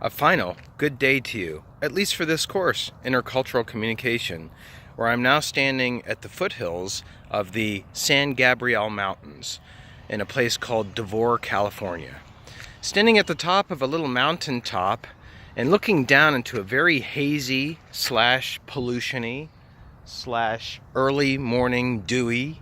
A final good day to you, at least for this course, Intercultural Communication, where I'm now standing at the foothills of the San Gabriel Mountains in a place called Devore, California. Standing at the top of a little mountain top and looking down into a very hazy / pollution-y / early morning dewy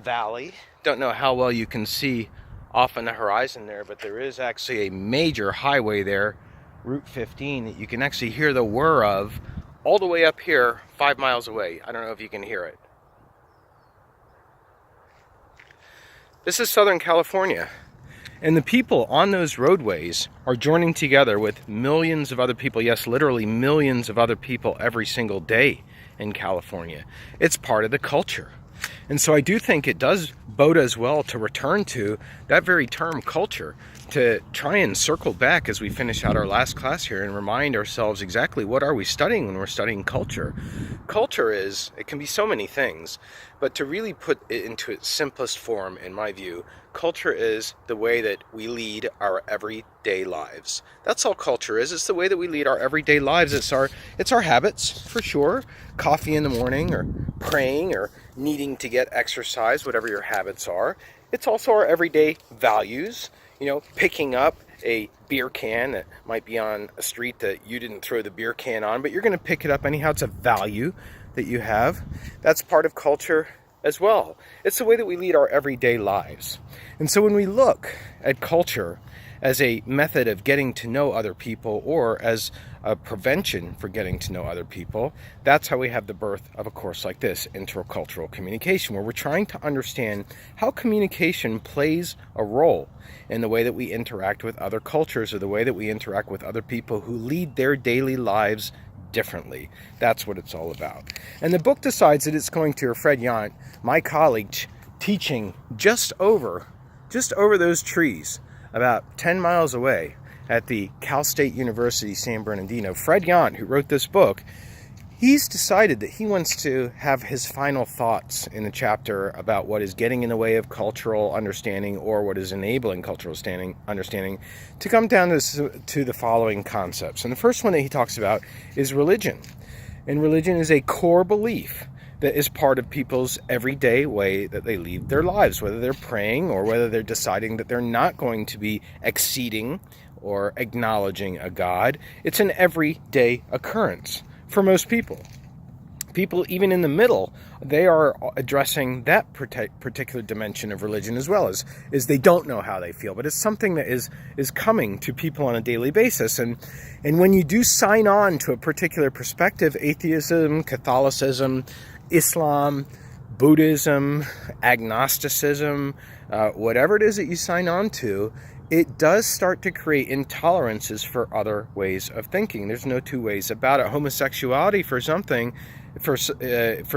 valley. Don't know how well you can see off on the horizon there, but there is actually a major highway there, Route 15, that you can actually hear the whir of all the way up here 5 miles away. I don't know if you can hear it. This is Southern California, and the people on those roadways are joining together with millions of other people, yes, literally millions of other people every single day in California. It's part of the culture. And so I do think it does bode as well to return to that very term culture, to try and circle back as we finish out our last class here and remind ourselves exactly what are we studying when we're studying culture. Culture it can be so many things, but to really put it into its simplest form, in my view, culture is the way that we lead our everyday lives. That's all culture is. It's the way that we lead our everyday lives. It's our habits, for sure. Coffee in the morning, or praying, or needing to get exercise, whatever your habits are. It's also our everyday values. Picking up a beer can that might be on a street that you didn't throw the beer can on, but you're going to pick it up anyhow. It's a value that you have. That's part of culture as well. It's the way that we lead our everyday lives. And so when we look at culture as a method of getting to know other people, or as a prevention for getting to know other people, that's how we have the birth of a course like this, Intercultural Communication, where we're trying to understand how communication plays a role in the way that we interact with other cultures, or the way that we interact with other people who lead their daily lives differently. That's what it's all about. And the book decides that it's going to Fred Yant, my colleague, teaching just over those trees, about 10 miles away at the Cal State University San Bernardino. Fred Yant, who wrote this book, he's decided that he wants to have his final thoughts in the chapter about what is getting in the way of cultural understanding, or what is enabling cultural understanding, to come down to the following concepts. And the first one that he talks about is religion. And religion is a core belief that is part of people's everyday way that they lead their lives, whether they're praying or whether they're deciding that they're not going to be exceeding or acknowledging a God. It's an everyday occurrence for most people. People, even in the middle, they are addressing that particular dimension of religion as well, as they don't know how they feel, but it's something that is coming to people on a daily basis. And when you do sign on to a particular perspective, atheism, Catholicism, Islam, Buddhism, agnosticism, whatever it is that you sign on to, it does start to create intolerances for other ways of thinking. There's no two ways about it. Homosexuality, for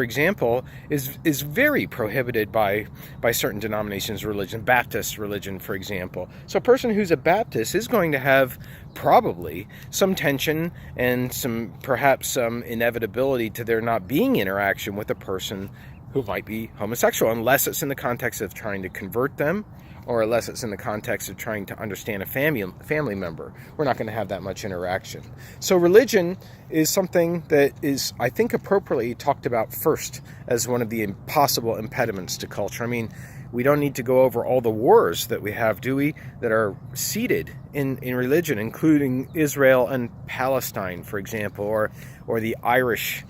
example, is very prohibited by certain denominations of religion. Baptist religion, for example. So a person who's a Baptist is going to have probably some tension and perhaps some inevitability to there not being interaction with a person who might be homosexual, unless it's in the context of trying to convert them, or unless it's in the context of trying to understand a family member. We're not going to have that much interaction. So religion is something that is, I think, appropriately talked about first as one of the possible impediments to culture. I mean, we don't need to go over all the wars that we have, do we, that are seated in religion, including Israel and Palestine, for example, or the Irish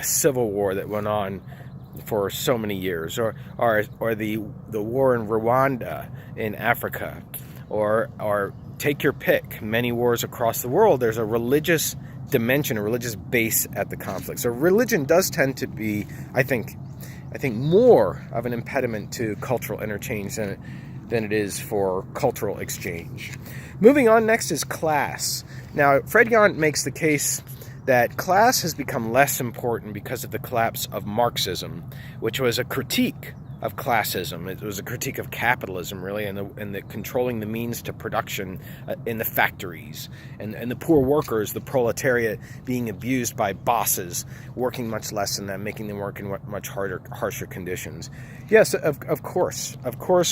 Civil War that went on for so many years, or the war in Rwanda in Africa, or take your pick, many wars across the world. There's a religious dimension, a religious base at the conflict. So religion does tend to be, I think more of an impediment to cultural interchange than it is for cultural exchange. Moving on, next is class. Now, Fred Yant makes the case that class has become less important because of the collapse of Marxism, which was a critique of classism. It was a critique of capitalism, really, and the controlling the means to production in the factories, and the poor workers, the proletariat, being abused by bosses, working much less than them, making them work in much harsher conditions. Yes, of course.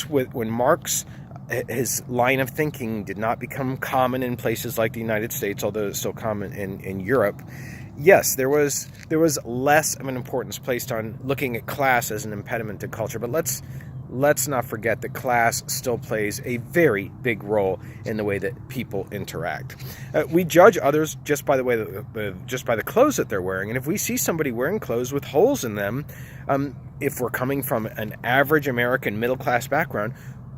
When Marx his line of thinking did not become common in places like the United States, although it's still common in Europe. Yes, there was less of an importance placed on looking at class as an impediment to culture, but let's not forget that class still plays a very big role in the way that people interact. We judge others just by the way just by the clothes that they're wearing, and if we see somebody wearing clothes with holes in them, if we're coming from an average American middle class background,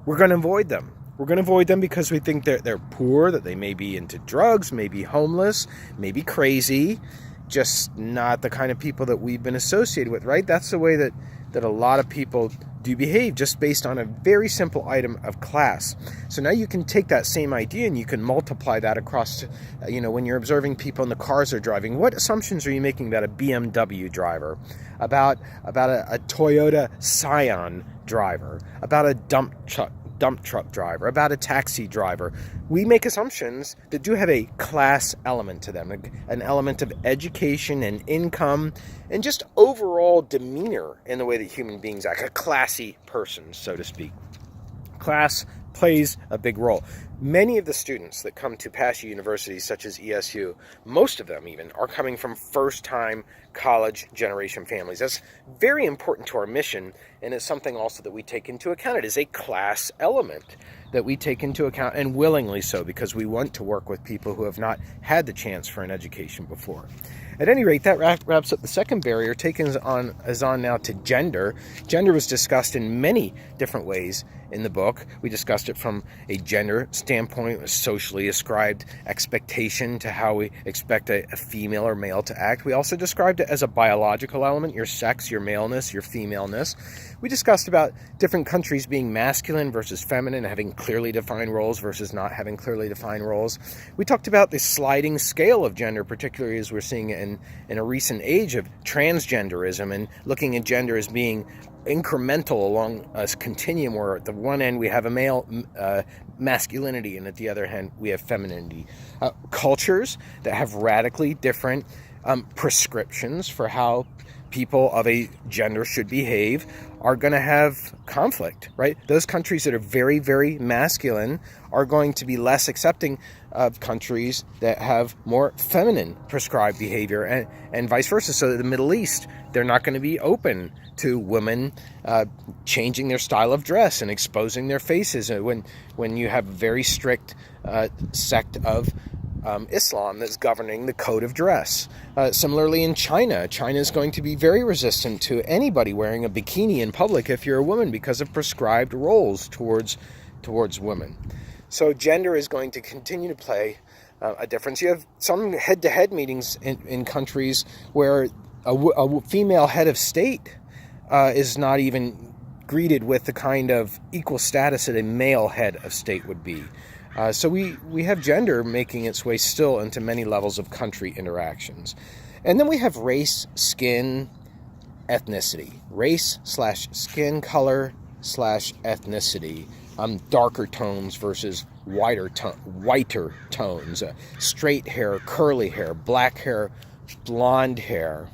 we're going to avoid them. We're going to avoid them because we think they're poor, that they may be into drugs, maybe homeless, maybe crazy, just not the kind of people that we've been associated with, right? That's the way that a lot of people do behave, just based on a very simple item of class. So now you can take that same idea and you can multiply that across, when you're observing people in the cars they're driving. What assumptions are you making about a BMW driver, about a Toyota Scion driver, about a dump truck driver, about a taxi driver? We make assumptions that do have a class element to them, an element of education and income and just overall demeanor in the way that human beings act, a classy person, so to speak. Class plays a big role. Many of the students that come to PASU universities, such as ESU, most of them even, are coming from first-time college generation families. That's very important to our mission, and it's something also that we take into account. It is a class element that we take into account, and willingly so, because we want to work with people who have not had the chance for an education before. At any rate, that wraps up the second barrier. Taken is on now to gender. Gender was discussed in many different ways in the book. We discussed it from a gender standpoint, a socially ascribed expectation to how we expect a female or male to act. We also described it as a biological element, your sex, your maleness, your femaleness. We discussed about different countries being masculine versus feminine, having clearly defined roles versus not having clearly defined roles. We talked about the sliding scale of gender, particularly as we're seeing it in a recent age of transgenderism, and looking at gender as being incremental along a continuum where at the one end we have a male masculinity and at the other hand we have femininity. Cultures that have radically different prescriptions for how people of a gender should behave are going to have conflict, right? Those countries that are very, very masculine are going to be less accepting of countries that have more feminine prescribed behavior, and vice versa. So the Middle East, they're not going to be open to women changing their style of dress and exposing their faces when you have a very strict sect of Islam that's governing the code of dress. Similarly in China is going to be very resistant to anybody wearing a bikini in public if you're a woman because of prescribed roles towards women. So gender is going to continue to play a difference. You have some head-to-head meetings in countries where a female head of state is not even greeted with the kind of equal status that a male head of state would be. So we have gender making its way still into many levels of country interactions. And then we have race, skin, ethnicity. Race/skin color /ethnicity. Darker tones versus whiter tones. Straight hair, curly hair, black hair, blonde hair.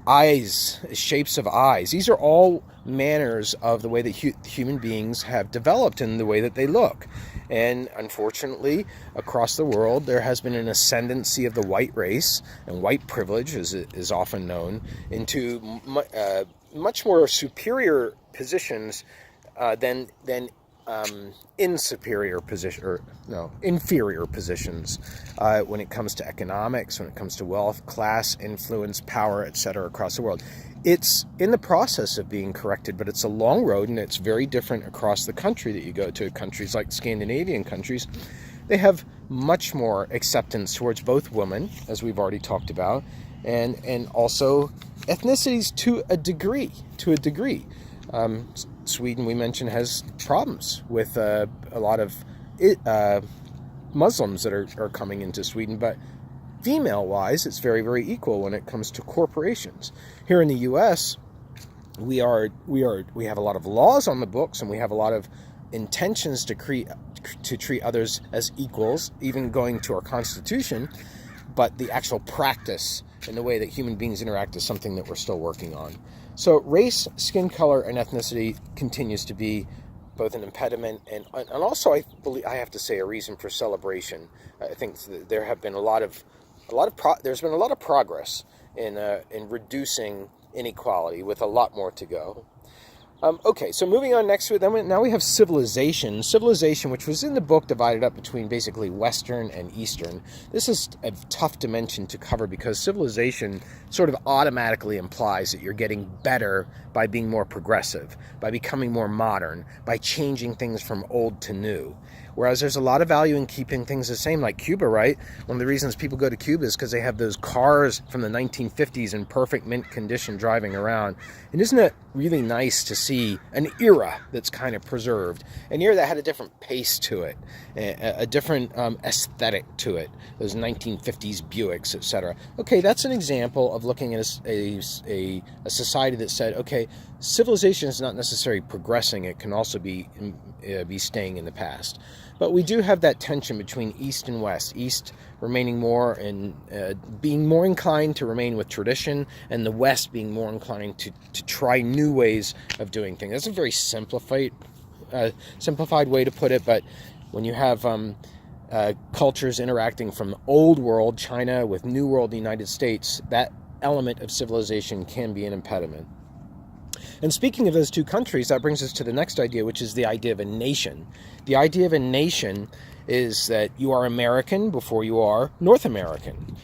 Eyes, shapes of eyes. These are all manners of the way that human beings have developed and the way that they look. And unfortunately, across the world, there has been an ascendancy of the white race, and white privilege, as it is often known, into much more superior positions than inferior positions when it comes to economics, when it comes to wealth, class, influence, power, etc. across the world. It's in the process of being corrected, but it's a long road, and it's very different across the country that you go to. Countries like Scandinavian countries, they have much more acceptance towards both women, as we've already talked about, and also ethnicities to a degree. Sweden, we mentioned, has problems with a lot of Muslims that are coming into Sweden, but female-wise, it's very, very equal when it comes to corporations. Here in the U.S., we have a lot of laws on the books, and we have a lot of intentions to treat others as equals, even going to our Constitution. But the actual practice and the way that human beings interact is something that we're still working on. So race, skin color, and ethnicity continues to be both an impediment and also, I believe, I have to say, a reason for celebration. I think there have been there's been a lot of progress in reducing inequality, with a lot more to go. Okay, so moving on next to it, now we have civilization. Civilization, which was in the book divided up between basically Western and Eastern. This is a tough dimension to cover because civilization sort of automatically implies that you're getting better by being more progressive, by becoming more modern, by changing things from old to new. Whereas there's a lot of value in keeping things the same, like Cuba, right? One of the reasons people go to Cuba is because they have those cars from the 1950s in perfect mint condition driving around. And isn't it really nice to see an era that's kind of preserved? An era that had a different pace to it, a different aesthetic to it, those 1950s Buicks, etc. Okay, that's an example of looking at a society that said, okay, civilization is not necessarily progressing, it can also be staying in the past. But we do have that tension between East and West. East remaining more and being more inclined to remain with tradition, and the West being more inclined to try new ways of doing things. That's a very simplified way to put it, but when you have cultures interacting from the old world, China, with new world, the United States, that element of civilization can be an impediment. And speaking of those two countries, that brings us to the next idea, which is the idea of a nation. The idea of a nation is that you are American before you are North American.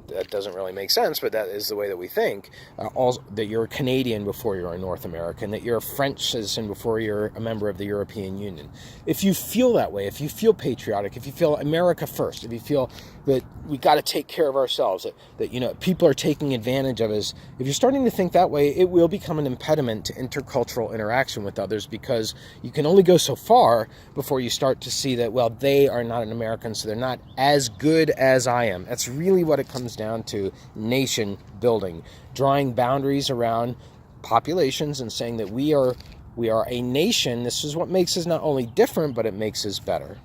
That doesn't really make sense, but that is the way that we think. That you're a Canadian before you're a North American, that you're a French citizen before you're a member of the European Union. If you feel that way, if you feel patriotic, if you feel America first, if you feel that we got to take care of ourselves, that people are taking advantage of us, if you're starting to think that way, it will become an impediment to intercultural interaction with others, because you can only go so far before you start to see that, well, they are not an American, so they're not as good as I am. That's really what it comes down to: nation building, drawing boundaries around populations and saying that we are a nation. This is what makes us not only different, but it makes us better.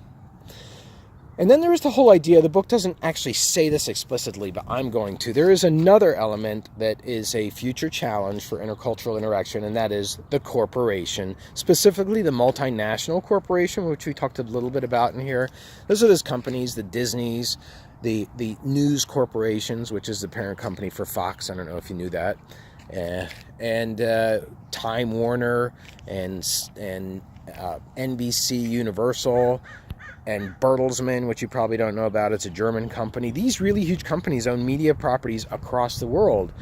And then there is the whole idea, the book doesn't actually say this explicitly, but I'm going to. There is another element that is a future challenge for intercultural interaction, and that is the corporation, specifically the multinational corporation, which we talked a little bit about in here. Those are those companies, the Disneys, the news corporations, which is the parent company for Fox. I don't know if you knew that. And Time Warner and NBC Universal, and Bertelsmann, which you probably don't know about. It's a German company. These really huge companies own media properties across the world,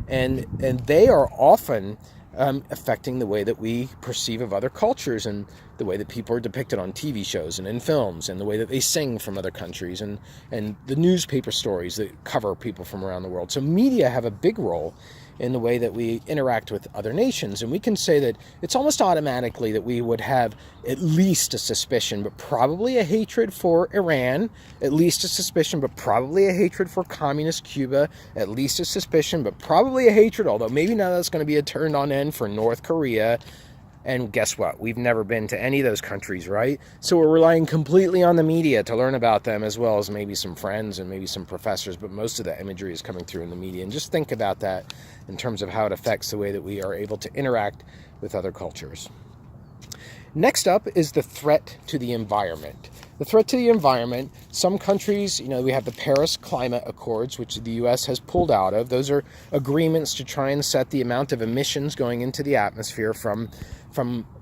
and they are often affecting the way that we perceive of other cultures, and the way that people are depicted on TV shows and in films, and the way that they sing from other countries, and the newspaper stories that cover people from around the world. So media have a big role in the way that we interact with other nations. And we can say that it's almost automatically that we would have at least a suspicion, but probably a hatred for Iran, at least a suspicion, but probably a hatred for communist Cuba, at least a suspicion, but probably a hatred, although maybe now that's going to be a turned on end, for North Korea. And guess what? We've never been to any of those countries, right? So we're relying completely on the media to learn about them, as well as maybe some friends and maybe some professors, but most of the imagery is coming through in the media. And just think about that in terms of how it affects the way that we are able to interact with other cultures. Next up is the threat to the environment. The threat to the environment, some countries, we have the Paris Climate Accords, which the U.S. has pulled out of. Those are agreements to try and set the amount of emissions going into the atmosphere from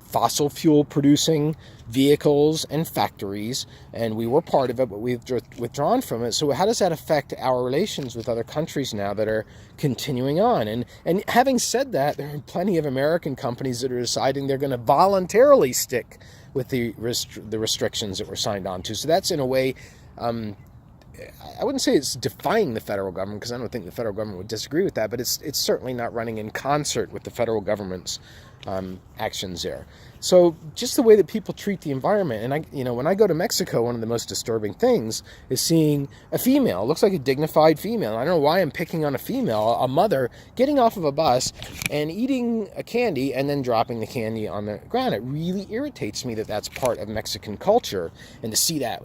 fossil fuel producing vehicles and factories, and we were part of it, but we've withdrawn from it. So how does that affect our relations with other countries now that are continuing on? And having said that, there are plenty of American companies that are deciding they're going to voluntarily stick with the restrictions that were signed on to. So that's, in a way, I wouldn't say it's defying the federal government, because I don't think the federal government would disagree with that, but it's certainly not running in concert with the federal government's actions there. So just the way that people treat the environment, and when I go to Mexico, one of the most disturbing things is seeing a female, looks like a dignified female. I don't know why I'm picking on a female, a mother, getting off of a bus and eating a candy and then dropping the candy on the ground. It really irritates me that that's part of Mexican culture, and to see that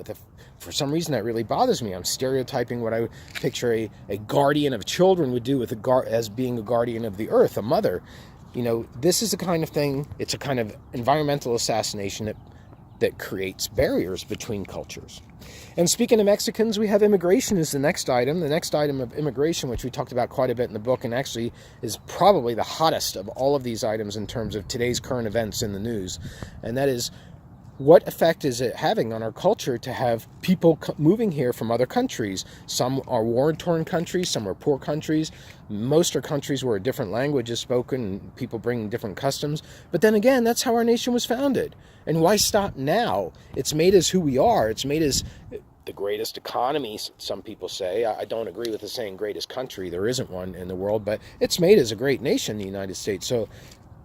for some reason that really bothers me. I'm stereotyping what I would picture a guardian of children would do as being a guardian of the earth, a mother. You know, this is the kind of thing, it's a kind of environmental assassination that creates barriers between cultures. And speaking of Mexicans, we have immigration as the next item. The next item of immigration, which we talked about quite a bit in the book, and actually is probably the hottest of all of these items in terms of today's current events in the news. And that is, what effect is it having on our culture to have people moving here from other countries? Some are war-torn countries, some are poor countries. Most are countries where a different language is spoken and people bring different customs. But then again, that's how our nation was founded. And why stop now? It's made us who we are. It's made us the greatest economy, some people say. I don't agree with the saying greatest country. There isn't one in the world, but it's made us a great nation, the United States. So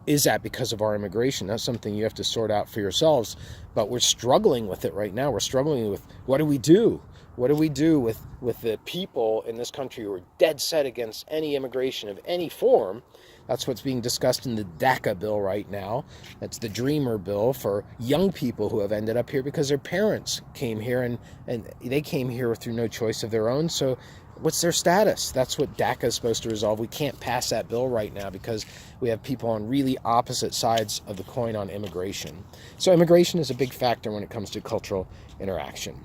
is that because of our immigration? That's something you have to sort out for yourselves. But we're struggling with it right now. We're struggling with, what do we do? What do we do with the people in this country who are dead set against any immigration of any form? That's what's being discussed in the DACA bill right now. That's the Dreamer bill for young people who have ended up here because their parents came here and they came here through no choice of their own. So what's their status? That's what DACA is supposed to resolve. We can't pass that bill right now because we have people on really opposite sides of the coin on immigration. So immigration is a big factor when it comes to cultural interaction.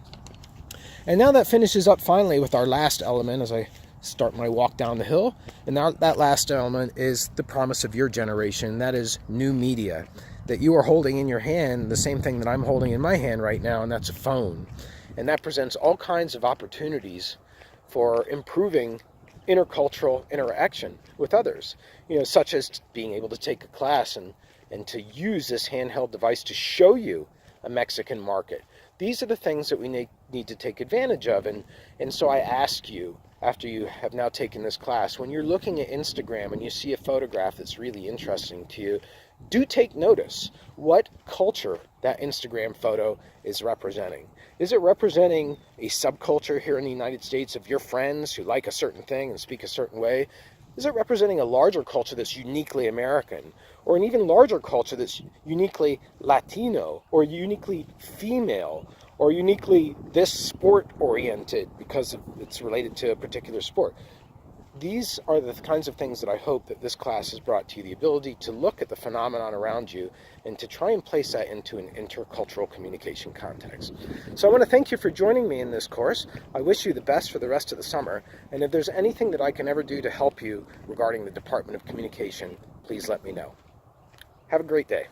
And now that finishes up finally with our last element as I start my walk down the hill. And now that last element is the promise of your generation. That is new media. That you are holding in your hand the same thing that I'm holding in my hand right now, and that's a phone. And that presents all kinds of opportunities for improving intercultural interaction with others, such as being able to take a class and to use this handheld device to show you a Mexican market. These are the things that we need to take advantage of. And so I ask you, after you have now taken this class, when you're looking at Instagram and you see a photograph that's really interesting to you, do take notice what culture that Instagram photo is representing. Is it representing a subculture here in the United States of your friends who like a certain thing and speak a certain way? Is it representing a larger culture that's uniquely American, or an even larger culture that's uniquely Latino, or uniquely female, or uniquely this sport-oriented because it's related to a particular sport? These are the kinds of things that I hope that this class has brought to you, the ability to look at the phenomenon around you and to try and place that into an intercultural communication context. So I want to thank you for joining me in this course. I wish you the best for the rest of the summer, and if there's anything that I can ever do to help you regarding the Department of Communication, please let me know. Have a great day.